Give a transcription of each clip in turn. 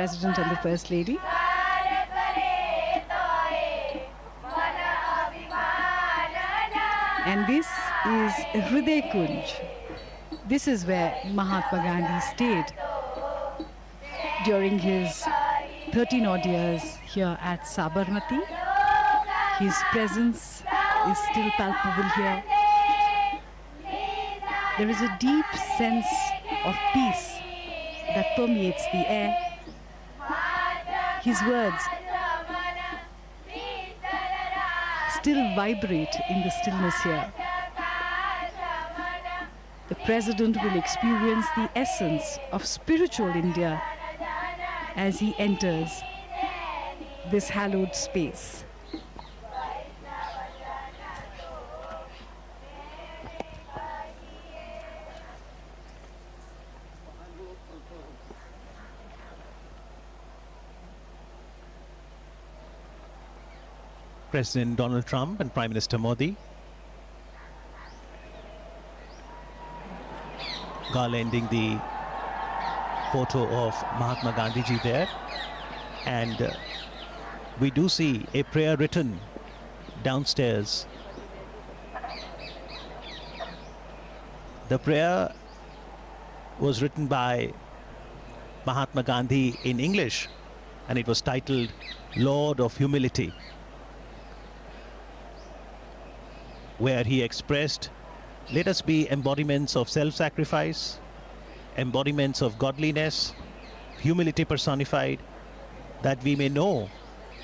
President and the First Lady. And this is Hriday Kunj. This is where Mahatma Gandhi stayed during his 13 odd years here at Sabarmati. His presence is still palpable here. There is a deep sense of peace that permeates the air. His words still vibrate in the stillness here. The President will experience the essence of spiritual India as he enters this hallowed space. President Donald Trump and Prime Minister Modi garlanding the photo of Mahatma Gandhi ji there, and we do see a prayer written downstairs. The prayer was written by Mahatma Gandhi in English, and it was titled Lord of Humility, where he expressed, let us be embodiments of self-sacrifice, embodiments of godliness, humility personified, that we may know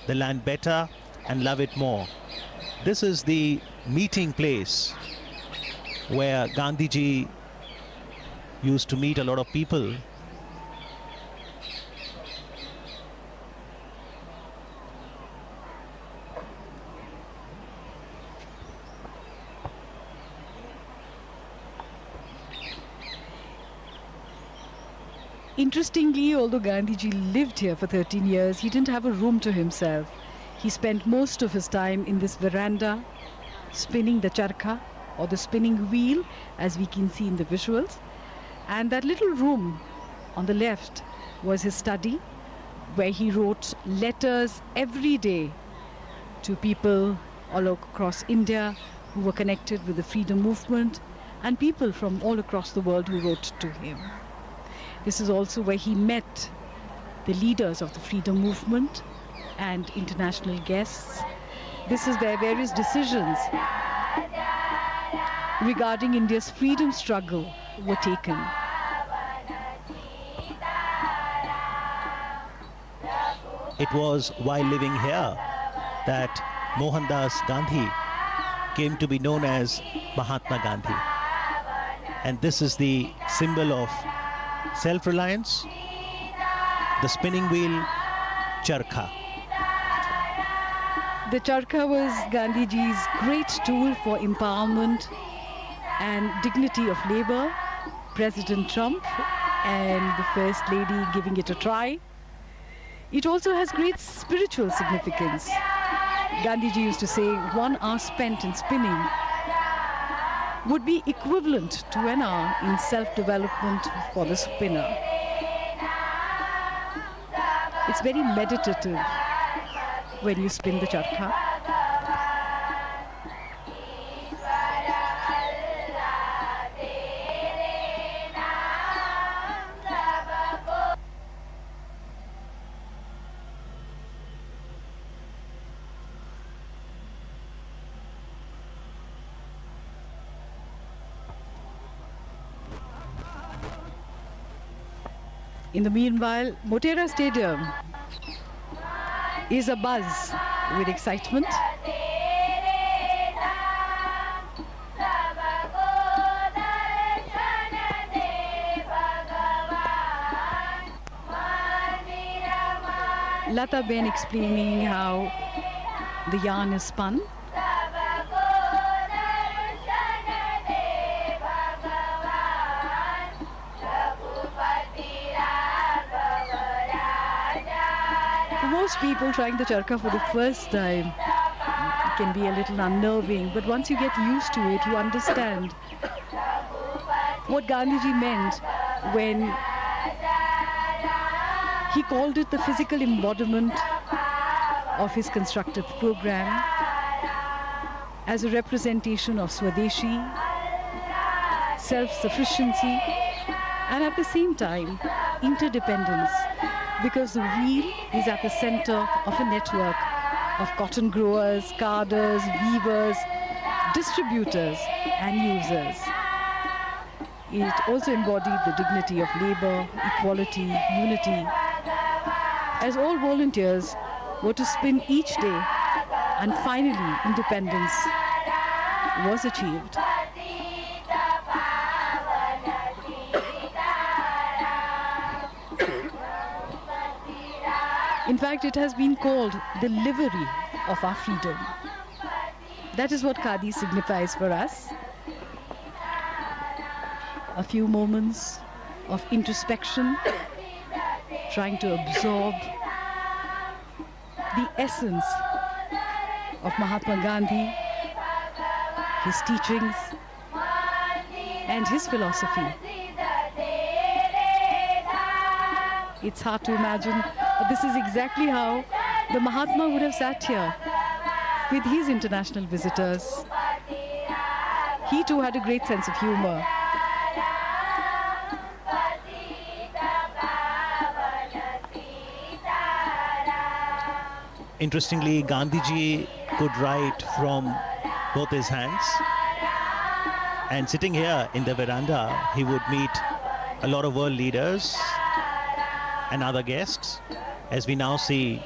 the land better and love it more. This is the meeting place where Gandhiji used to meet a lot of people. Interestingly, although Gandhiji lived here for 13 years, he didn't have a room to himself. He spent most of his time in this veranda, spinning the charkha, or the spinning wheel, as we can see in the visuals. And that little room on the left was his study, where he wrote letters every day to people all across India who were connected with the freedom movement, and people from all across the world who wrote to him. This is also where he met the leaders of the freedom movement and international guests. This is where various decisions regarding India's freedom struggle were taken. It was while living here that Mohandas Gandhi came to be known as Mahatma Gandhi. And this is the symbol of self-reliance, the spinning wheel, charkha. The charkha was Gandhiji's great tool for empowerment and dignity of labor. President Trump and the First Lady giving it a try. It also has great spiritual significance. Gandhiji used to say 1 hour spent in spinning would be equivalent to an hour in self-development for the spinner. It's very meditative when you spin the charkha. In the meanwhile, Motera Stadium is abuzz with excitement. Lata Ben explaining how the yarn is spun. For most people, trying the charkha for the first time can be a little unnerving, but once you get used to it, you understand what Gandhiji meant when He called it the physical embodiment of his constructive program as a representation of Swadeshi, self-sufficiency, and at the same time, interdependence, because the wheel is at the center of a network of cotton growers, carders, weavers, distributors, and users. It also embodied the dignity of labor, equality, unity, as all volunteers were to spin each day, and finally independence was achieved. In fact, it has been called the livery of our freedom. That is what Khadi signifies for us. A few moments of introspection, trying to absorb the essence of Mahatma Gandhi, his teachings, and his philosophy. It's hard to imagine, but this is exactly how the Mahatma would have sat here with his international visitors. He too had a great sense of humor. Interestingly, Gandhiji could write from both his hands, and sitting here in the veranda, he would meet a lot of world leaders and other guests, as we now see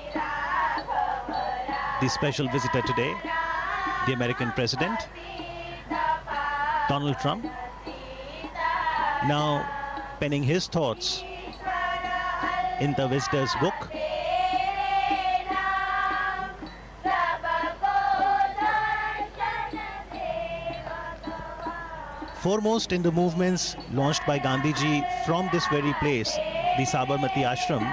the special visitor today, the American President, Donald Trump, now penning his thoughts in the visitor's book. Foremost in the movements launched by Gandhiji from this very place, the Sabarmati Ashram,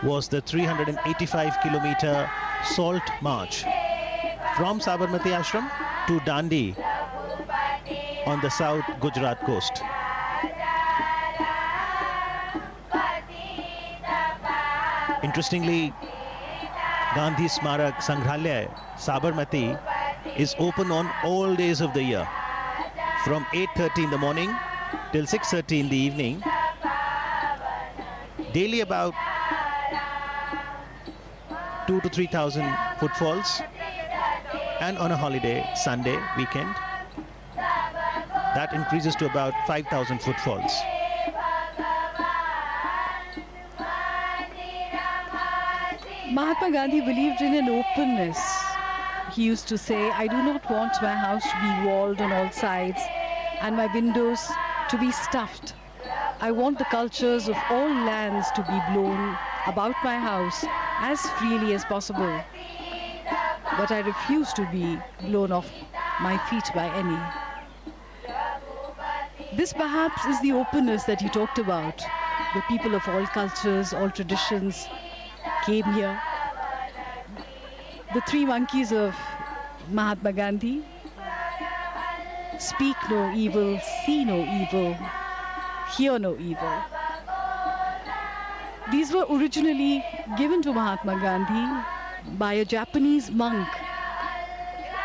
was the 385-kilometer salt march from Sabarmati Ashram to Dandi on the south Gujarat coast. Interestingly, Gandhi Smarak Sangrahalaya, Sabarmati, is open on all days of the year, from 8:30 in the morning till 6:30 in the evening. Daily about 2,000 to 3,000 footfalls, and on a holiday, Sunday, weekend, that increases to about 5,000 footfalls. Mahatma Gandhi believed in an openness. He used to say, I do not want my house to be walled on all sides and my windows to be stuffed. I want the cultures of all lands to be blown about my house as freely as possible. But I refuse to be blown off my feet by any. This perhaps is the openness that he talked about. The people of all cultures, all traditions came here. The three monkeys of Mahatma Gandhi: speak no evil, see no evil, hear no evil. These were originally given to Mahatma Gandhi by a Japanese monk,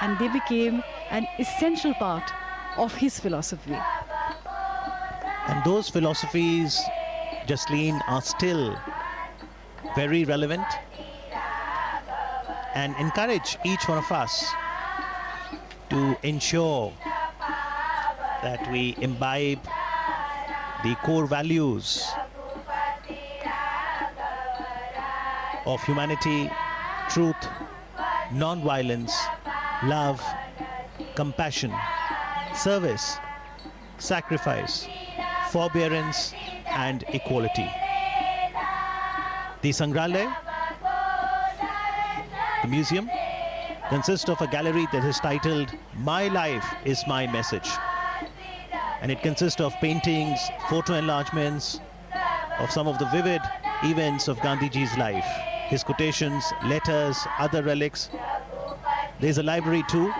and they became an essential part of his philosophy. And those philosophies, Jasleen, are still very relevant and encourage each one of us to ensure that we imbibe the core values of humanity, truth, non-violence, love, compassion, service, sacrifice, forbearance, and equality. The Sangrahalaya, the museum, consists of a gallery that is titled My Life is My Message. And it consists of paintings, photo enlargements of some of the vivid events of Gandhiji's life, his quotations, letters, other relics. There's a library too.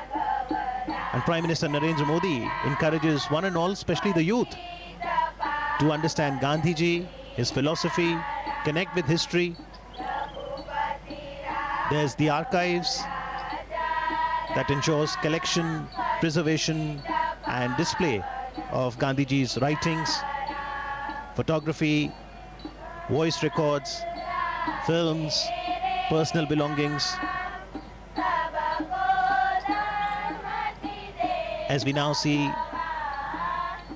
And Prime Minister Narendra Modi encourages one and all, especially the youth, to understand Gandhiji, his philosophy, connect with history. There's the archives that ensures collection, preservation and display of Gandhiji's writings, photography, voice records, films, personal belongings. As we now see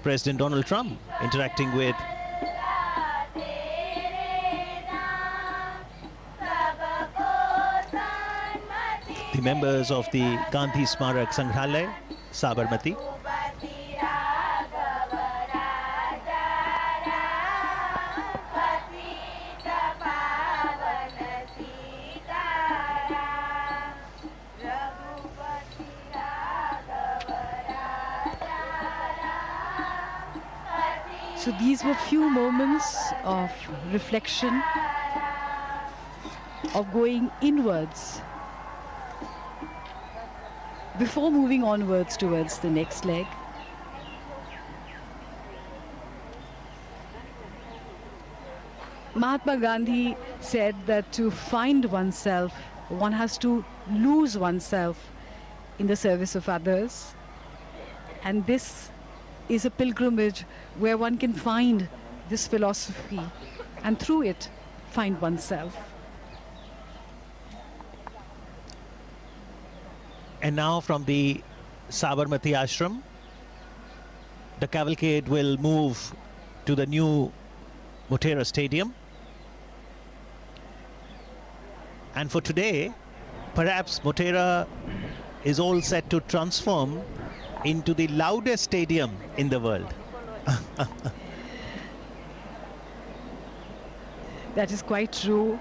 President Donald Trump interacting with the members of the Gandhi Smarak Sangrahalaya, Sabarmati. So these were few moments of reflection, of going inwards before moving onwards towards the next leg. Mahatma Gandhi said that to find oneself, one has to lose oneself in the service of others. And this is a pilgrimage where one can find this philosophy and through it find oneself. And now from the Sabarmati Ashram, the cavalcade will move to the new Motera Stadium. And for today, perhaps Motera is all set to transform into the loudest stadium in the world. That is quite true.